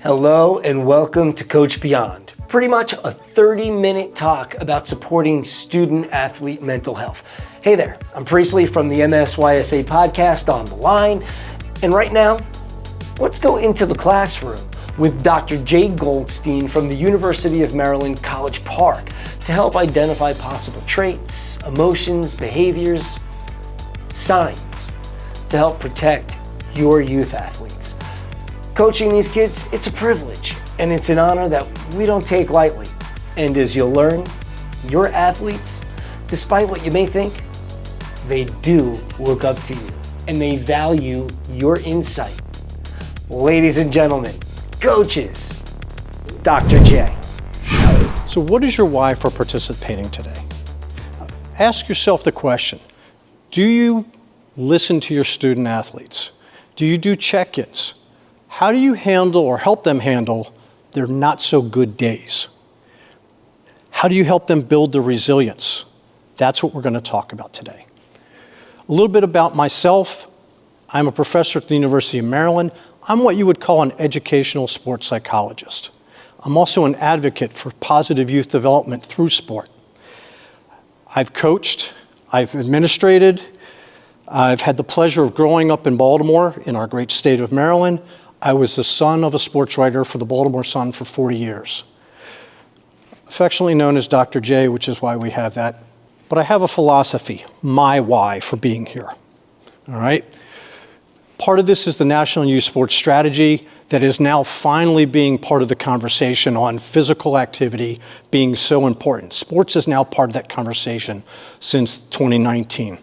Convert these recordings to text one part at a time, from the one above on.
Hello and welcome to Coach Beyond. Pretty much a 30-minute talk about supporting student-athlete mental health. Hey there, I'm Priestley from the MSYSA podcast on the line. And right now, let's go into the classroom with Dr. Jay Goldstein from the University of Maryland, College Park to help identify possible traits, emotions, behaviors, signs to help protect your youth athletes. Coaching these kids, it's a privilege and it's an honor that we don't take lightly. And as you'll learn, your athletes, despite what you may think, they do look up to you and they value your insight. Ladies and gentlemen, coaches, Dr. J. So what is your why for participating today? Ask yourself the question, do you listen to your student athletes? Do you do check-ins? How do you handle or help them handle their not so good days? How do you help them build their resilience? That's what we're going to talk about today. A little bit about myself. I'm a professor at the University of Maryland. I'm what you would call an educational sports psychologist. I'm also an advocate for positive youth development through sport. I've coached, I've administrated, I've had the pleasure of growing up in Baltimore in our great state of Maryland. I was the son of a sports writer for the Baltimore Sun for 40 years. Affectionately known as Dr. J, which is why we have that. But I have a philosophy, my why for being here, all right? Part of this is the National Youth Sports Strategy that is now finally being part of the conversation on physical activity being so important. Sports is now part of that conversation since 2019.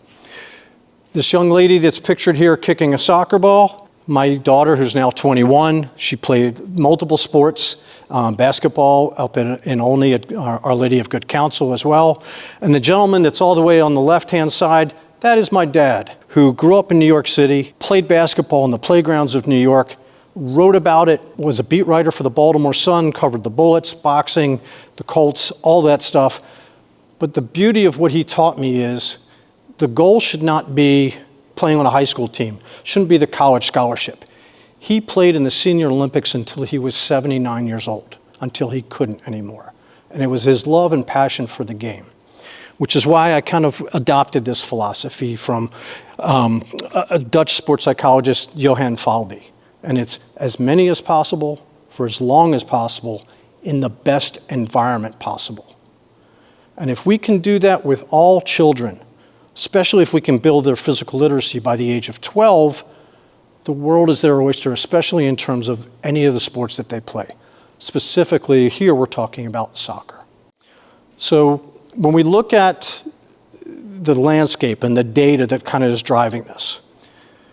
This young lady that's pictured here kicking a soccer ball, my daughter, who's now 21, she played multiple sports, basketball up in Olney at Our Lady of Good Counsel as well. And the gentleman that's all the way on the left-hand side, that is my dad, who grew up in New York City, played basketball in the playgrounds of New York, wrote about it, was a beat writer for the Baltimore Sun, covered the Bullets, boxing, the Colts, all that stuff. But the beauty of what he taught me is the goal should not be playing on a high school team, shouldn't be the college scholarship. He played in the Senior Olympics until he was 79 years old, until he couldn't anymore. And it was his love and passion for the game, which is why I kind of adopted this philosophy from a Dutch sports psychologist, Johan Falby. And it's as many as possible, for as long as possible, in the best environment possible. And if we can do that with all children, especially if we can build their physical literacy by the age of 12, the world is their oyster, especially in terms of any of the sports that they play. Specifically, here we're talking about soccer. So when we look at the landscape and the data that kind of is driving this,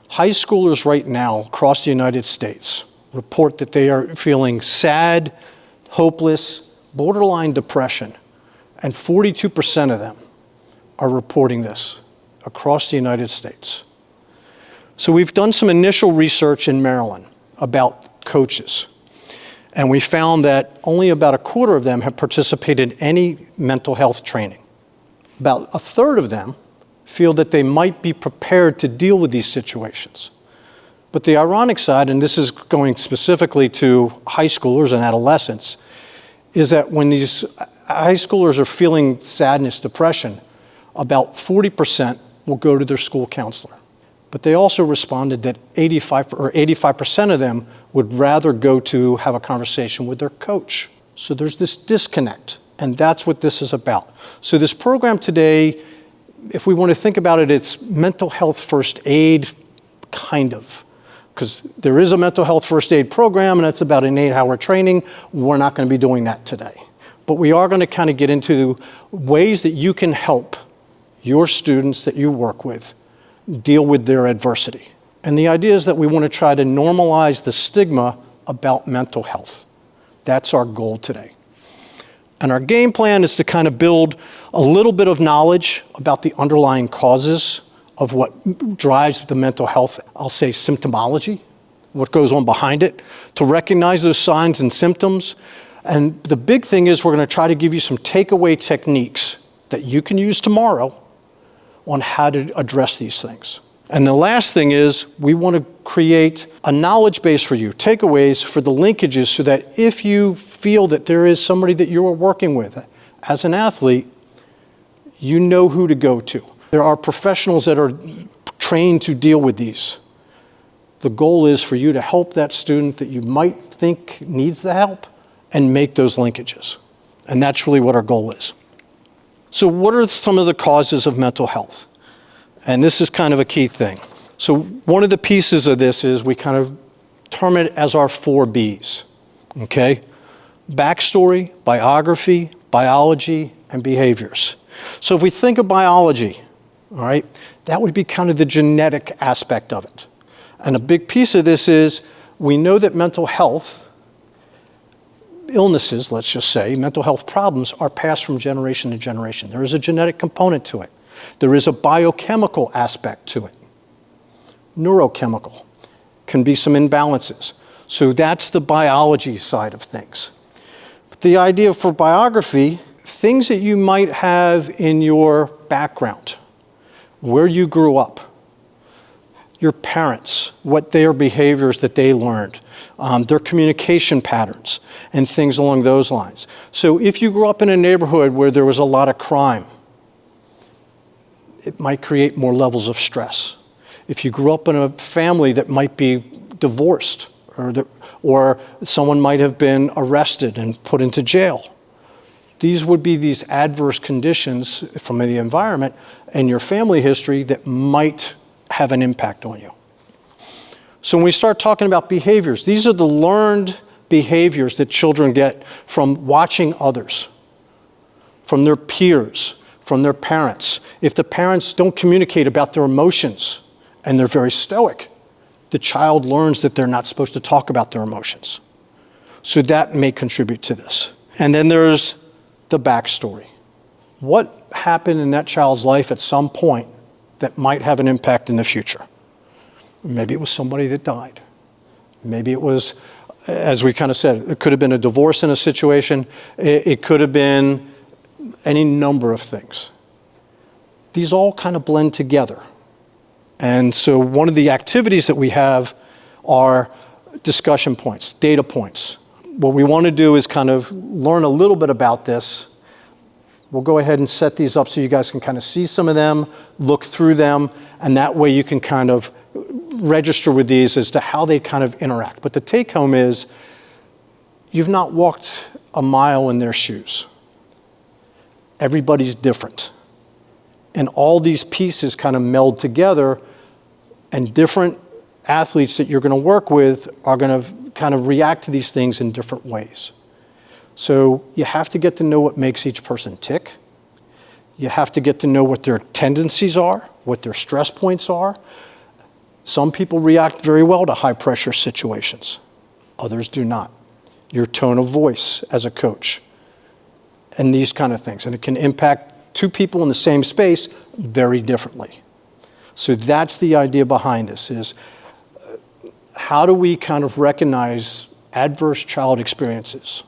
high schoolers right now across the United States report that they are feeling sad, hopeless, borderline depression, and 42% of them are reporting this across the United States. So we've done some initial research in Maryland about coaches, and we found that only about a quarter of them have participated in any mental health training. About a third of them feel that they might be prepared to deal with these situations. But the ironic side, and this is going specifically to high schoolers and adolescents, is that when these high schoolers are feeling sadness, depression, about 40% will go to their school counselor. But they also responded that 85% of them would rather go to have a conversation with their coach. So there's this disconnect, and that's what this is about. So this program today, if we want to think about it, it's mental health first aid, kind of. Because there is a mental health first aid program, and it's about an 8-hour training. We're not going to be doing that today. But we are going to kind of get into ways that you can help your students that you work with deal with their adversity. And the idea is that we want to try to normalize the stigma about mental health. That's our goal today. And our game plan is to kind of build a little bit of knowledge about the underlying causes of what drives the mental health, I'll say symptomology, what goes on behind it, to recognize those signs and symptoms. And the big thing is we're going to try to give you some takeaway techniques that you can use tomorrow on how to address these things. And the last thing is we want to create a knowledge base for you, takeaways for the linkages, so that if you feel that there is somebody that you are working with as an athlete, you know who to go to. There are professionals that are trained to deal with these. The goal is for you to help that student that you might think needs the help and make those linkages. And that's really what our goal is. So what are some of the causes of mental health? And this is kind of a key thing. So one of the pieces of this is we kind of term it as our 4 Bs, okay? Backstory, biography, biology, and behaviors. So if we think of biology, all right, that would be kind of the genetic aspect of it. And a big piece of this is we know that mental health illnesses, let's just say, mental health problems are passed from generation to generation. There is a genetic component to it. There is a biochemical aspect to it. Neurochemical. Can be some imbalances. So that's the biology side of things. But the idea for biography, things that you might have in your background, where you grew up, your parents, what their behaviors that they learned, their communication patterns, and things along those lines. So if you grew up in a neighborhood where there was a lot of crime, it might create more levels of stress. If you grew up in a family that might be divorced, or someone might have been arrested and put into jail, these would be these adverse conditions from the environment and your family history that might have an impact on you. So when we start talking about behaviors, these are the learned behaviors that children get from watching others, from their peers, from their parents. If the parents don't communicate about their emotions and they're very stoic, the child learns that they're not supposed to talk about their emotions. So that may contribute to this. And then there's the backstory. What happened in that child's life at some point that might have an impact in the future? Maybe it was somebody that died. Maybe it was, as we kind of said, it could have been a divorce in a situation. It could have been any number of things. These all kind of blend together. And so one of the activities that we have are discussion points, data points. What we want to do is kind of learn a little bit about this. We'll go ahead and set these up so you guys can kind of see some of them, look through them, and that way you can kind of register with these as to how they kind of interact. But the take home is, you've not walked a mile in their shoes. Everybody's different. And all these pieces kind of meld together, and different athletes that you're going to work with are going to kind of react to these things in different ways. So you have to get to know what makes each person tick. You have to get to know what their tendencies are, what their stress points are. Some people react very well to high pressure situations. Others do not. Your tone of voice as a coach, and these kind of things. And it can impact 2 people in the same space very differently. So that's the idea behind this, is how do we kind of recognize adverse child experiences,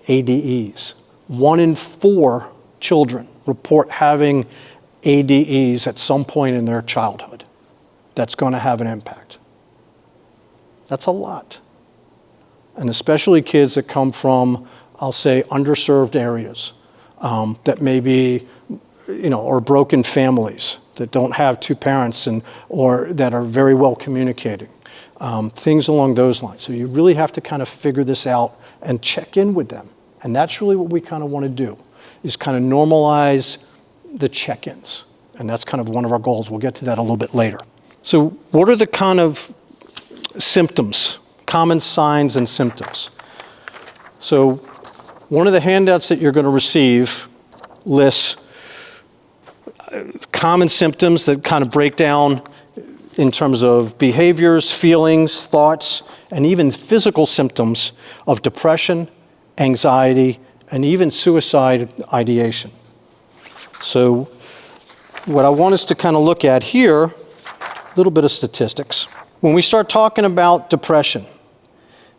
ADEs. 1 in 4 children report having ADEs at some point in their childhood. That's going to have an impact. That's a lot. And especially kids that come from, I'll say, underserved areas that may be, or broken families that don't have 2 parents or that are very well communicating. Things along those lines. So you really have to kind of figure this out and check in with them. And that's really what we kind of want to do, is kind of normalize the check-ins. And that's kind of one of our goals. We'll get to that a little bit later. So what are the kind of symptoms, common signs and symptoms? So one of the handouts that you're going to receive lists common symptoms that kind of break down in terms of behaviors, feelings, thoughts, and even physical symptoms of depression, anxiety, and even suicide ideation. So what I want us to kind of look at here, a little bit of statistics. When we start talking about depression,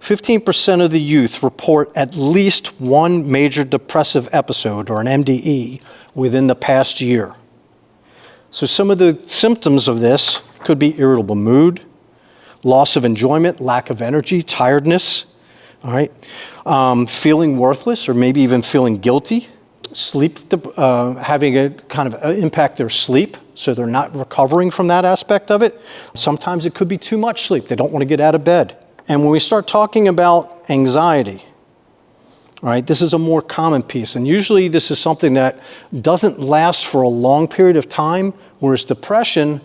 15% of the youth report at least one major depressive episode, or an MDE, within the past year. So some of the symptoms of this could be irritable mood, loss of enjoyment, lack of energy, tiredness, all right? Feeling worthless or maybe even feeling guilty, having a kind of impact their sleep, so they're not recovering from that aspect of it. Sometimes it could be too much sleep. They don't want to get out of bed. And when we start talking about anxiety, all right, this is a more common piece. And usually this is something that doesn't last for a long period of time, whereas depression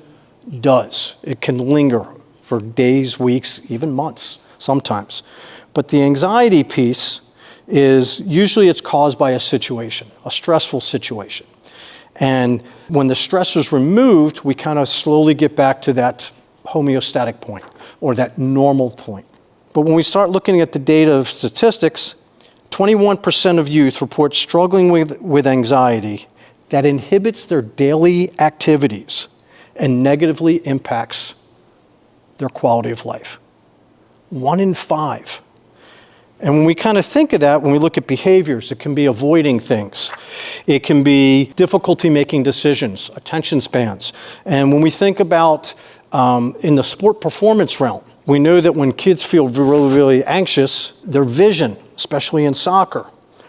does. It can linger for days, weeks, even months sometimes. But the anxiety piece is usually it's caused by a situation, a stressful situation. And when the stress is removed, we kind of slowly get back to that homeostatic point or that normal point. But when we start looking at the data of statistics, 21% of youth report struggling with anxiety that inhibits their daily activities and negatively impacts their quality of life. 1 in 5. And when we kind of think of that, when we look at behaviors, it can be avoiding things. It can be difficulty making decisions, attention spans. And when we think about in the sport performance realm, we know that when kids feel really, really anxious, their vision, especially in soccer,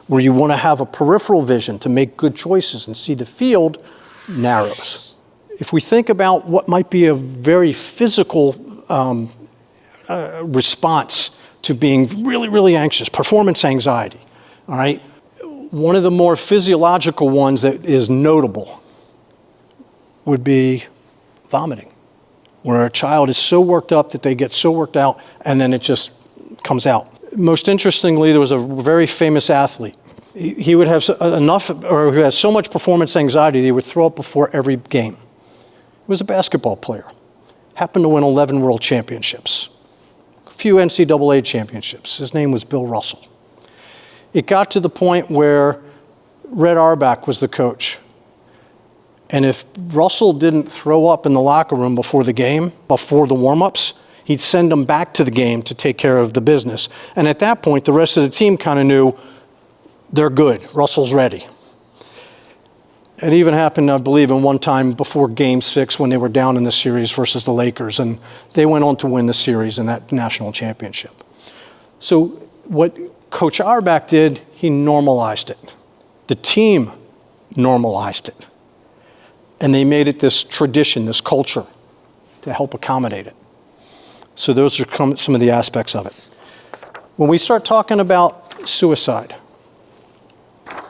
where you want to have a peripheral vision to make good choices and see the field, narrows. If we think about what might be a very physical response to being really, really anxious, performance anxiety, all right? One of the more physiological ones that is notable would be vomiting, where a child is so worked up that they get so worked out and then it just comes out. Most interestingly, there was a very famous athlete. He would have enough, or who has so much performance anxiety, he would throw up before every game. He was a basketball player, happened to win 11 world championships, a few NCAA championships. His name was Bill Russell. It got to the point where Red Auerbach was the coach. And if Russell didn't throw up in the locker room before the game, before the warm-ups, he'd send him back to the game to take care of the business. And at that point, the rest of the team kind of knew they're good. Russell's ready. It even happened, I believe, in one time before Game 6 when they were down in the series versus the Lakers, and they went on to win the series in that national championship. So what Coach Auerbach did, he normalized it. The team normalized it. And they made it this tradition, this culture, to help accommodate it. So those are some of the aspects of it. When we start talking about suicide,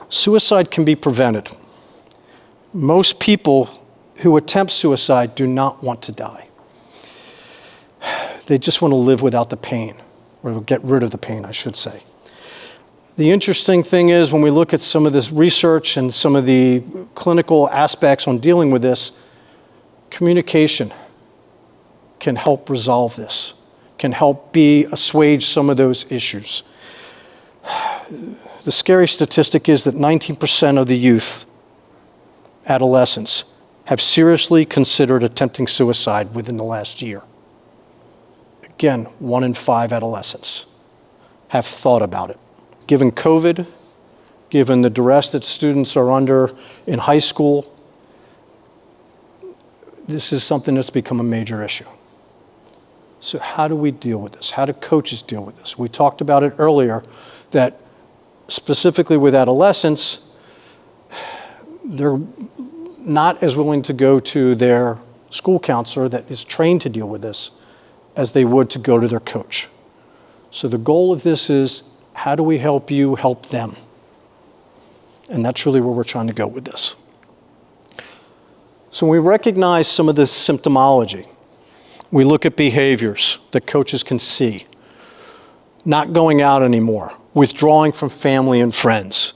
suicide can be prevented. Most people who attempt suicide do not want to die. They just want to live without the pain, or get rid of the pain, I should say. The interesting thing is when we look at some of this research and some of the clinical aspects on dealing with this, communication can help resolve this, can help assuage some of those issues. The scary statistic is that 19% of the youth, adolescents, have seriously considered attempting suicide within the last year. Again, 1 in 5 adolescents have thought about it. Given COVID, given the duress that students are under in high school, this is something that's become a major issue. So how do we deal with this? How do coaches deal with this? We talked about it earlier, that specifically with adolescents, they're not as willing to go to their school counselor that is trained to deal with this as they would to go to their coach. So the goal of this is, how do we help you help them? And that's really where we're trying to go with this. So we recognize some of the symptomology. We look at behaviors that coaches can see. Not going out anymore, withdrawing from family and friends,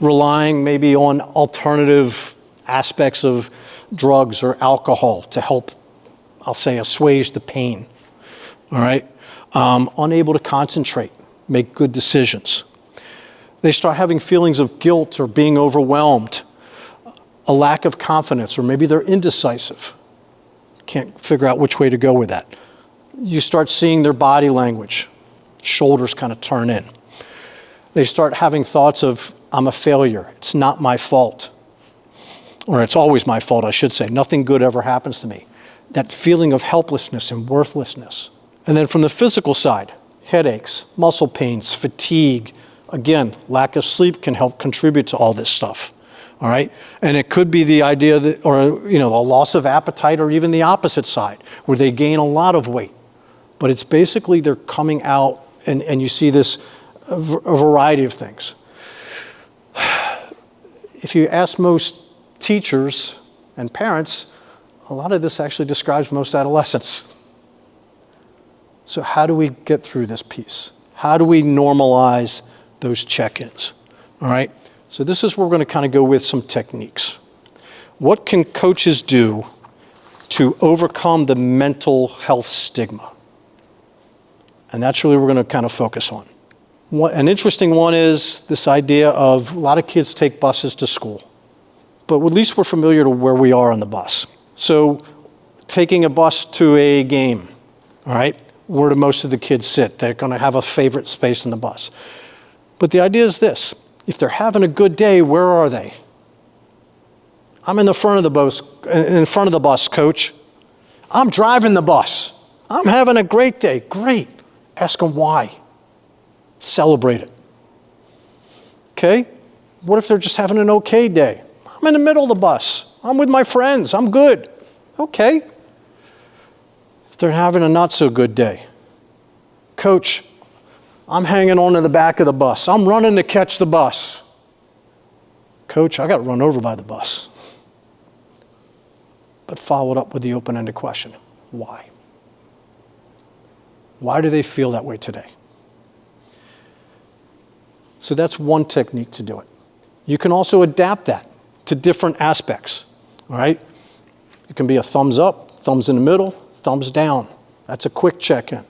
relying maybe on alternative aspects of drugs or alcohol to help, I'll say, assuage the pain, all right? Unable to concentrate, make good decisions. They start having feelings of guilt or being overwhelmed, a lack of confidence, or maybe they're indecisive. Can't figure out which way to go with that. You start seeing their body language, shoulders kind of turn in. They start having thoughts of, I'm a failure, it's not my fault. or it's always my fault, I should say. Nothing good ever happens to me. That feeling of helplessness and worthlessness. And then from the physical side, headaches, muscle pains, fatigue. Again, lack of sleep can help contribute to all this stuff. All right? And it could be the idea that, or, a loss of appetite, or even the opposite side, where they gain a lot of weight. But it's basically they're coming out, and you see this, a variety of things. If you ask most teachers and parents, a lot of this actually describes most adolescents. So how do we get through this piece? How do we normalize those check-ins? All right? So this is where we're going to kind of go with some techniques. What can coaches do to overcome the mental health stigma? And that's really what we're going to kind of focus on. An interesting one is this idea of a lot of kids take buses to school, but at least we're familiar to where we are on the bus. So taking a bus to a game, all right, where do most of the kids sit? They're going to have a favorite space in the bus. But the idea is this: if they're having a good day, where are they? I'm in the front of the bus, coach. I'm driving the bus. I'm having a great day. Great. Ask them why. Celebrate it. Okay? What if they're just having an okay day? I'm in the middle of the bus. I'm with my friends. I'm good. Okay. If they're having a not so good day, coach, I'm hanging on to the back of the bus. I'm running to catch the bus. Coach, I got run over by the bus. But follow it up with the open-ended question. Why? Why do they feel that way today? So that's one technique to do it. You can also adapt that to different aspects, all right? It can be a thumbs up, thumbs in the middle, thumbs down. That's a quick check-in.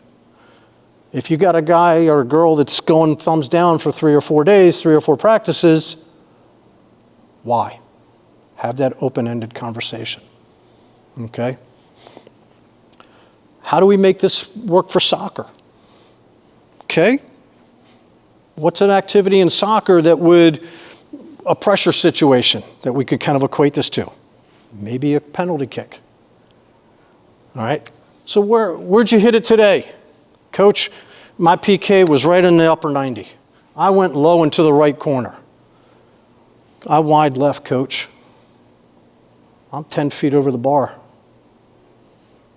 If you got a guy or a girl that's going thumbs down for 3 or 4 days, 3 or 4 practices, why? Have that open-ended conversation, okay? How do we make this work for soccer? Okay? What's an activity in soccer that would, a pressure situation that we could kind of equate this to? Maybe a penalty kick. All right? So where'd you hit it today? Coach, my PK was right in the upper 90. I went low into the right corner. I wide left, coach. I'm 10 feet over the bar.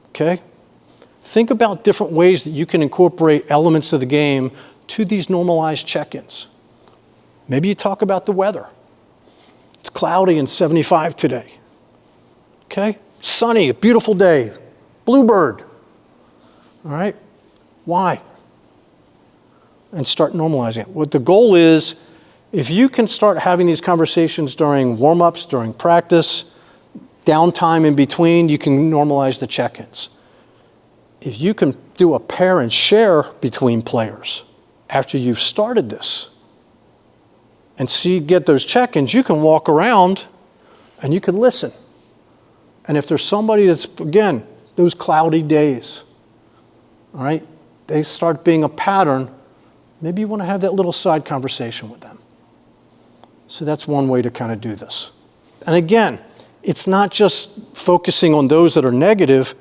Okay? Think about different ways that you can incorporate elements of the game to these normalized check-ins. Maybe you talk about the weather. It's cloudy and 75 today. Okay? Sunny, a beautiful day. Bluebird. All right? Why? And start normalizing it. What the goal is, if you can start having these conversations during warm-ups, during practice, downtime in between, you can normalize the check-ins. If you can do a pair and share between players after you've started this and get those check-ins, you can walk around and you can listen. And if there's somebody that's, again, those cloudy days, all right, they start being a pattern, maybe you want to have that little side conversation with them. So that's one way to kind of do this. And again, it's not just focusing on those that are negative.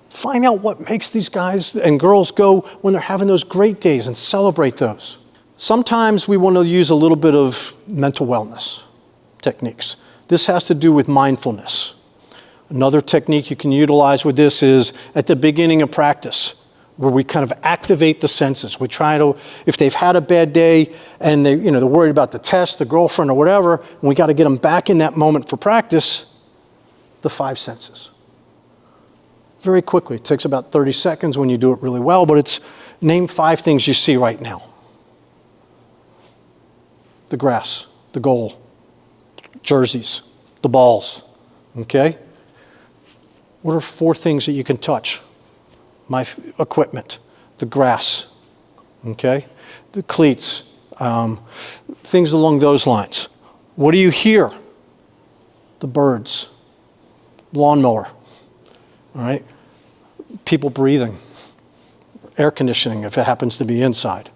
Find out what makes these guys and girls go when they're having those great days and celebrate those. Sometimes we want to use a little bit of mental wellness techniques. This has to do with mindfulness. Another technique you can utilize with this is at the beginning of practice, where we kind of activate the senses. We try to, if they've had a bad day and they're worried about the test, the girlfriend or whatever, and we got to get them back in that moment for practice, the 5 senses. Very quickly. It takes about 30 seconds when you do it really well, but it's name 5 things you see right now. The grass, the goal, jerseys, the balls, okay? What are 4 things that you can touch? My equipment, the grass, okay? The cleats, things along those lines. What do you hear? The birds, lawnmower. All right? People breathing, air conditioning if it happens to be inside.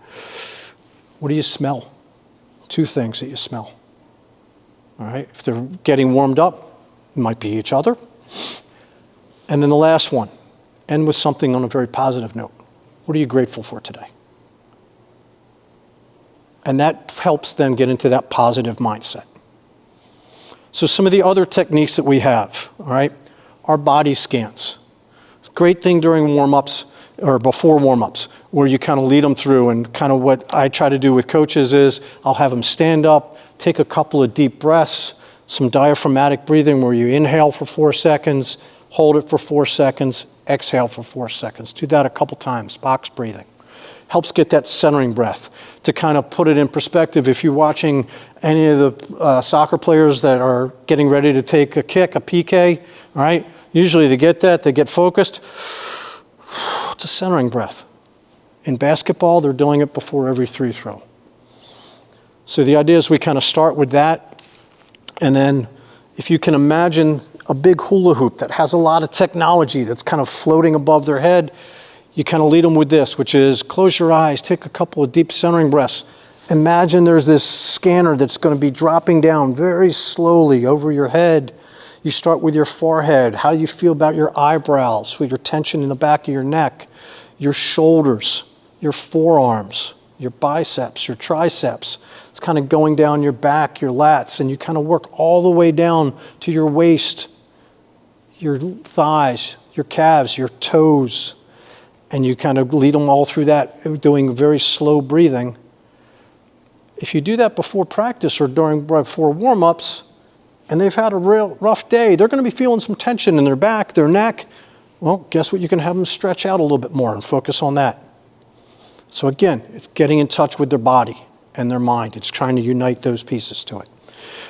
What do you smell? 2 things that you smell. All right? If they're getting warmed up, It might be each other. And then the last one, end with something on a very positive note. What are you grateful for today? And that helps them get into that positive mindset. So some of the other techniques that we have, all right, are body scans. Great thing during warm-ups or before warm-ups, where you kind of lead them through, and kind of what I try to do with coaches is I'll have them stand up, take a couple of deep breaths, some diaphragmatic breathing where you inhale for 4 seconds, hold it for 4 seconds, exhale for 4 seconds. Do that a couple times, box breathing. Helps get that centering breath. To kind of put it in perspective, if you're watching any of the soccer players that are getting ready to take a kick, a PK, all right, usually they get that, they get focused. It's a centering breath. In basketball, they're doing it before every free throw. So the idea is we kind of start with that, and then if you can imagine a big hula hoop that has a lot of technology that's kind of floating above their head, you kind of lead them with this, which is close your eyes, take a couple of deep centering breaths. Imagine there's this scanner that's going to be dropping down very slowly over your head. You start with your forehead. How do you feel about your eyebrows, with your tension in the back of your neck, your shoulders, your forearms, your biceps, your triceps? It's kind of going down your back, your lats, and you kind of work all the way down to your waist, your thighs, your calves, your toes. And you kind of lead them all through that, doing very slow breathing. If you do that before practice or before warm-ups, and they've had a real rough day, they're going to be feeling some tension in their back, their neck. Well, guess what? You can have them stretch out a little bit more and focus on that. So again, it's getting in touch with their body and their mind. It's trying to unite those pieces to it.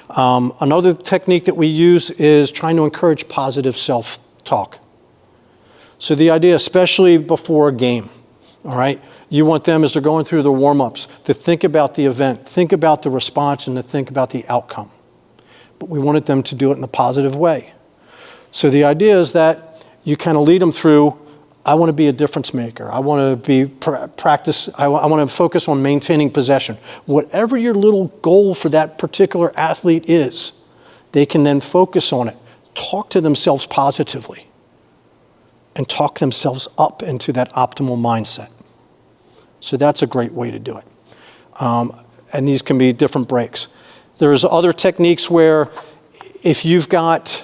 Another technique that we use is trying to encourage positive self-talk. So the idea, especially before a game, all right, you want them, as they're going through the warm-ups, to think about the event, think about the response, and to think about the outcome. But we wanted them to do it in a positive way. So the idea is that you kind of lead them through, I want to be a difference maker. I want to be I want to focus on maintaining possession. Whatever your little goal for that particular athlete is, they can then focus on it, talk to themselves positively, and talk themselves up into that optimal mindset. So that's a great way to do it. And these can be different breaks. There's other techniques where if you've got,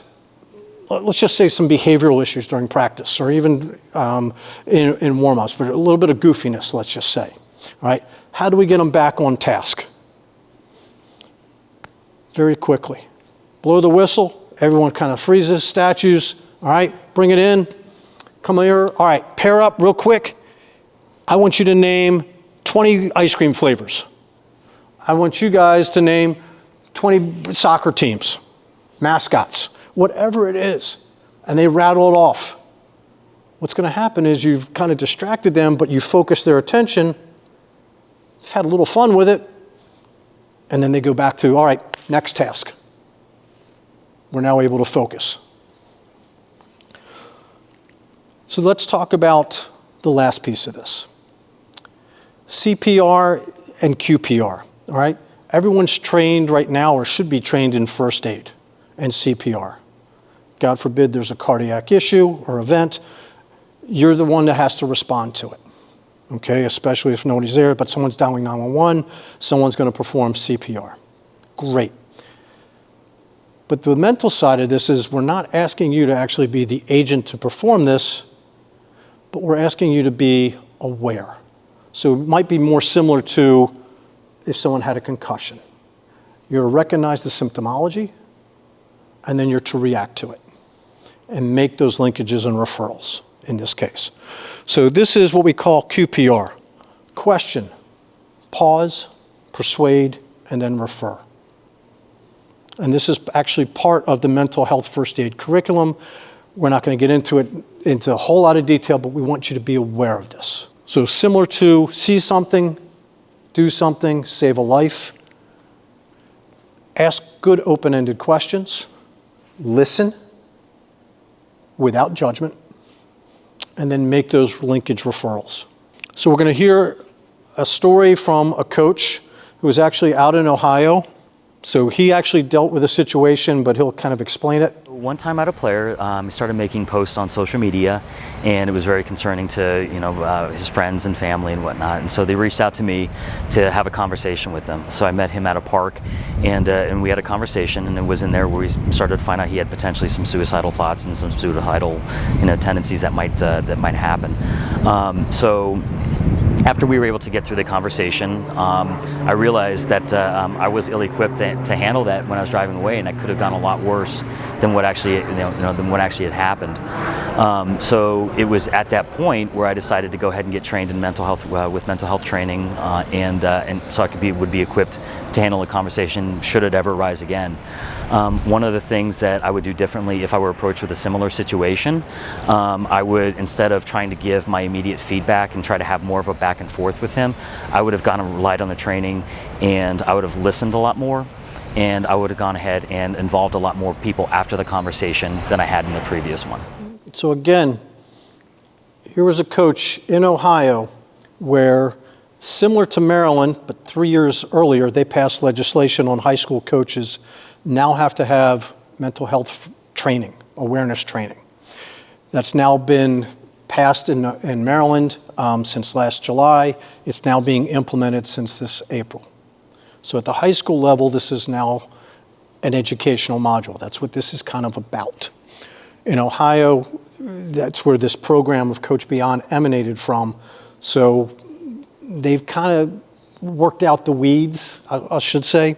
let's just say, some behavioral issues during practice, or even in warm-ups, but a little bit of goofiness, let's just say, all right? How do we get them back on task? Very quickly. Blow the whistle, everyone kind of freezes, statues, all right? Bring it in. Come here. All right, pair up real quick. I want you to name 20 ice cream flavors. I want you guys to name 20 soccer teams, mascots, whatever it is. And they rattle it off. What's going to happen is you've kind of distracted them, but you focus their attention. They've had a little fun with it. And then they go back to, all right, next task. We're now able to focus. So let's talk about the last piece of this. CPR and QPR, all right? Everyone's trained right now, or should be trained, in first aid and CPR. God forbid there's a cardiac issue or event, you're the one that has to respond to it, okay? Especially if nobody's there, but someone's dialing 911, someone's going to perform CPR. Great. But the mental side of this is we're not asking you to actually be the agent to perform this, but we're asking you to be aware. So it might be more similar to if someone had a concussion. You're to recognize the symptomology, and then you're to react to it and make those linkages and referrals in this case. So this is what we call QPR. Question, pause, persuade, and then refer. And this is actually part of the mental health first aid curriculum. We're not going to get into a whole lot of detail, but we want you to be aware of this. So similar to see something, do something, save a life. Ask good open-ended questions. Listen without judgment. And then make those linkage referrals. So we're going to hear a story from a coach who was actually out in Ohio. So he actually dealt with a situation, but he'll kind of explain it. one time I had a player, he started making posts on social media, and it was very concerning to his friends and family and whatnot. And so they reached out to me to have a conversation with him. So I met him at a park, and we had a conversation, and it was in there where we started to find out he had potentially some suicidal thoughts and some suicidal tendencies that might happen. So after we were able to get through the conversation, I realized that I was ill-equipped to handle that when I was driving away, and that could have gone a lot worse than what actually had happened. So it was at that point where I decided to go ahead and get trained in mental health with mental health training, and so I would be equipped to handle a conversation should it ever rise again. One of the things that I would do differently if I were approached with a similar situation, I would, instead of trying to give my immediate feedback and try to have more of a back and forth with him, I would have gone and relied on the training, and I would have listened a lot more, and I would have gone ahead and involved a lot more people after the conversation than I had in the previous one. So again, here was a coach in Ohio where, similar to Maryland, but 3 years earlier, they passed legislation on high school coaches now have to have mental health training, awareness training. That's now been passed in Maryland since last July. It's now being implemented since this April. So at the high school level, this is now an educational module. That's what this is kind of about. In Ohio, that's where this program of Coach Beyond emanated from. So they've kind of worked out the weeds, I should say.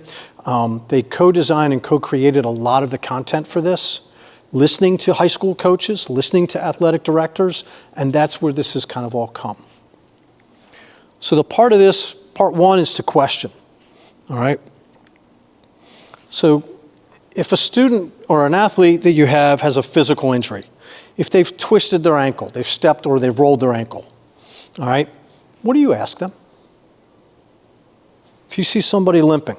They co-designed and co-created a lot of the content for this, listening to high school coaches, listening to athletic directors, and that's where this has kind of all come. So the part of this, part one, is to question, all right? So if a student or an athlete that you have has a physical injury, if they've twisted their ankle, they've stepped or they've rolled their ankle, all right, what do you ask them? If you see somebody limping,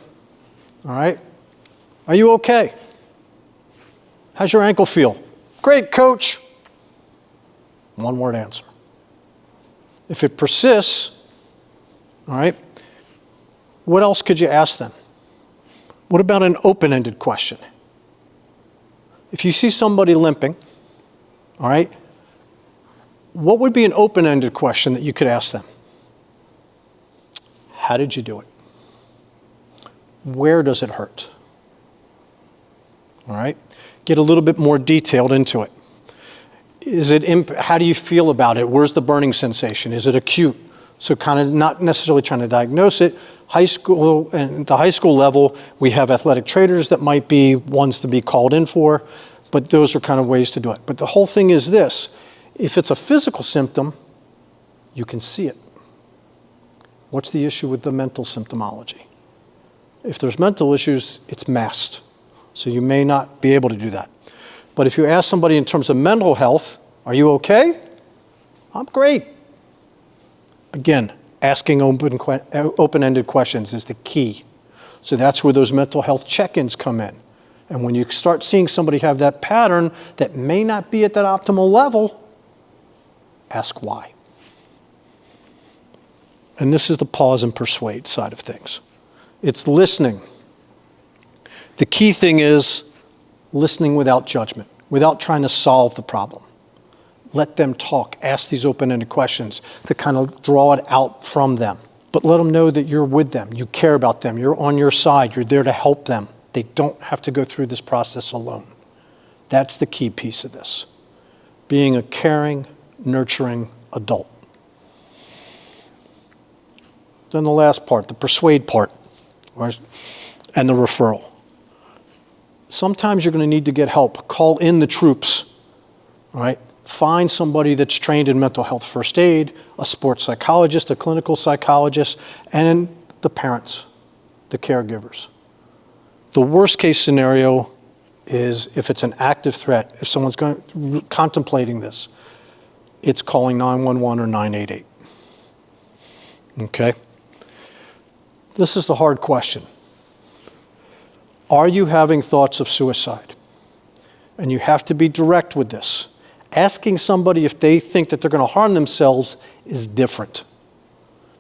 all right, are you okay? How's your ankle feel? Great, coach. One word answer. If it persists, all right, what else could you ask them? What about an open-ended question? If you see somebody limping, all right, what would be an open-ended question that you could ask them? How did you do it? Where does it hurt? All right, get a little bit more detailed into it. How do you feel about it? Where's the burning sensation? Is it acute? So kind of not necessarily trying to diagnose it. High school, and at the high school level, we have athletic trainers that might be ones to be called in for, but those are kind of ways to do it. But the whole thing is this: if it's a physical symptom, you can see it. What's the issue with the mental symptomology? If there's mental issues, it's masked. So you may not be able to do that. But if you ask somebody in terms of mental health, are you okay? I'm great. Again, asking open-ended questions is the key. So that's where those mental health check-ins come in. And when you start seeing somebody have that pattern that may not be at that optimal level, ask why. And this is the pause and persuade side of things. It's listening. The key thing is listening without judgment, without trying to solve the problem. Let them talk. Ask these open-ended questions to kind of draw it out from them. But let them know that you're with them. You care about them. You're on your side. You're there to help them. They don't have to go through this process alone. That's the key piece of this. Being a caring, nurturing adult. Then the last part, the persuade part, and the referral. Sometimes you're going to need to get help. Call in the troops, all right? Find somebody that's trained in mental health first aid, a sports psychologist, a clinical psychologist, and the parents, the caregivers. The worst case scenario is if it's an active threat, if someone's contemplating this, it's calling 911 or 988. Okay? This is the hard question. Are you having thoughts of suicide? And you have to be direct with this. Asking somebody if they think that they're going to harm themselves is different,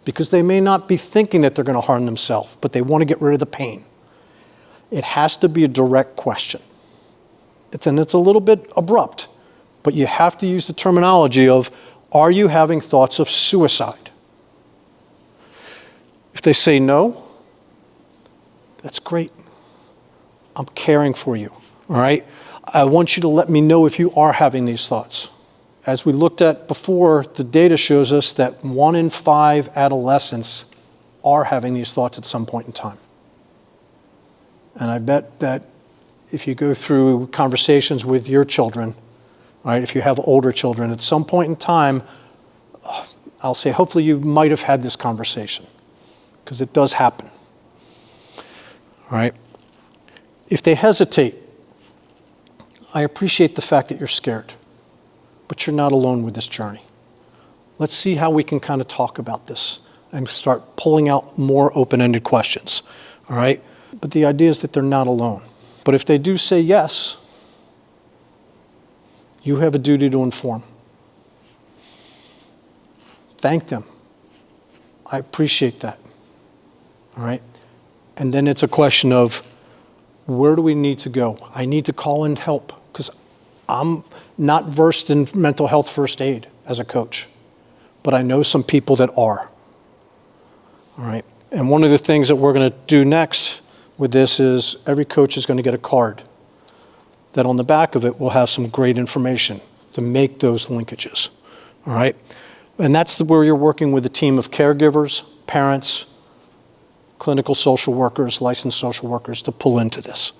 because they may not be thinking that they're going to harm themselves, but they want to get rid of the pain. It has to be a direct question. It's a little bit abrupt, but you have to use the terminology of, are you having thoughts of suicide? If they say no, that's great. I'm caring for you, all right? I want you to let me know if you are having these thoughts. As we looked at before, the data shows us that 1 in 5 adolescents are having these thoughts at some point in time. And I bet that if you go through conversations with your children, right, if you have older children, at some point in time, I'll say hopefully you might have had this conversation, because it does happen. All right? If they hesitate, I appreciate the fact that you're scared, but you're not alone with this journey. Let's see how we can kind of talk about this and start pulling out more open-ended questions, all right? But the idea is that they're not alone. But if they do say yes, you have a duty to inform. Thank them. I appreciate that, all right? And then it's a question of, where do we need to go? I need to call in help, because I'm not versed in mental health first aid as a coach, but I know some people that are. All right. And one of the things that we're going to do next with this is every coach is going to get a card that on the back of it will have some great information to make those linkages. All right. And that's where you're working with a team of caregivers, parents, clinical social workers, licensed social workers to pull into this.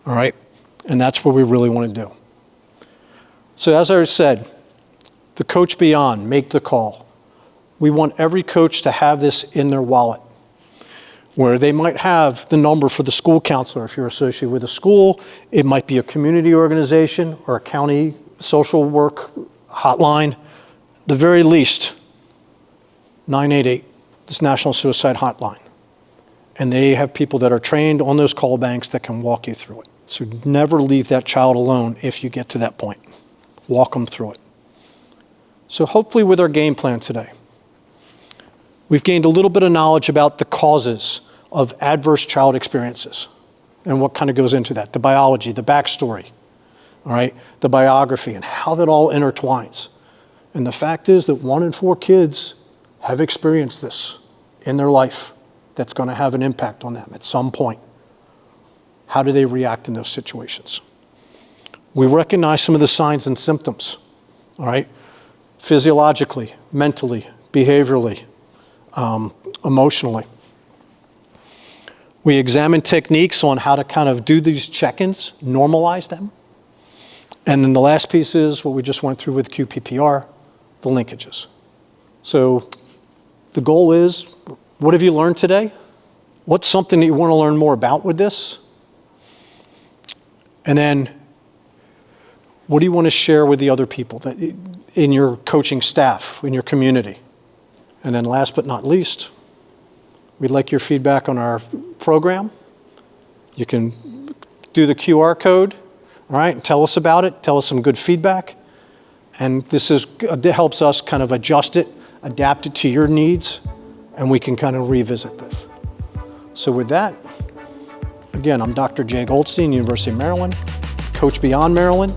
All right. And that's what we really want to do. So as I said, the Coach Beyond, make the call. We want every coach to have this in their wallet, where they might have the number for the school counselor. If you're associated with a school, it might be a community organization or a county social work hotline. The very least, 988, this National Suicide Hotline. And they have people that are trained on those call banks that can walk you through it. So never leave that child alone if you get to that point. Walk them through it. So hopefully with our game plan today, we've gained a little bit of knowledge about the causes of adverse child experiences and what kind of goes into that, the biology, the backstory, all right, the biography, and how that all intertwines. And the fact is that 1 in 4 kids have experienced this in their life that's going to have an impact on them at some point. How do they react in those situations? We recognize some of the signs and symptoms, all right? Physiologically, mentally, behaviorally, emotionally. We examine techniques on how to kind of do these check-ins, normalize them. And then the last piece is what we just went through with QPPR, the linkages. So the goal is, what have you learned today? What's something that you want to learn more about with this? And then what do you want to share with the other people that in your coaching staff, in your community? And then last but not least, we'd like your feedback on our program. You can do the QR code, all right, and tell us about it, tell us some good feedback. And this helps us kind of adjust it, adapt it to your needs, and we can kind of revisit this. So with that, again, I'm Dr. Jay Goldstein, University of Maryland, Coach Beyond Maryland.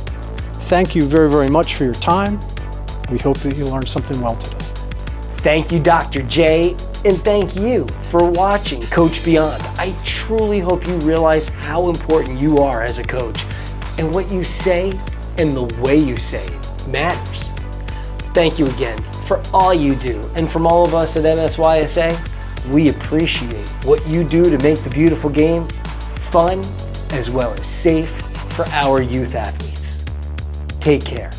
Thank you very, very much for your time. We hope that you learned something well today. Thank you, Dr. J, and thank you for watching Coach Beyond. I truly hope you realize how important you are as a coach, and what you say and the way you say it matters. Thank you again for all you do, and from all of us at MSYSA, we appreciate what you do to make the beautiful game fun as well as safe for our youth athletes. Take care.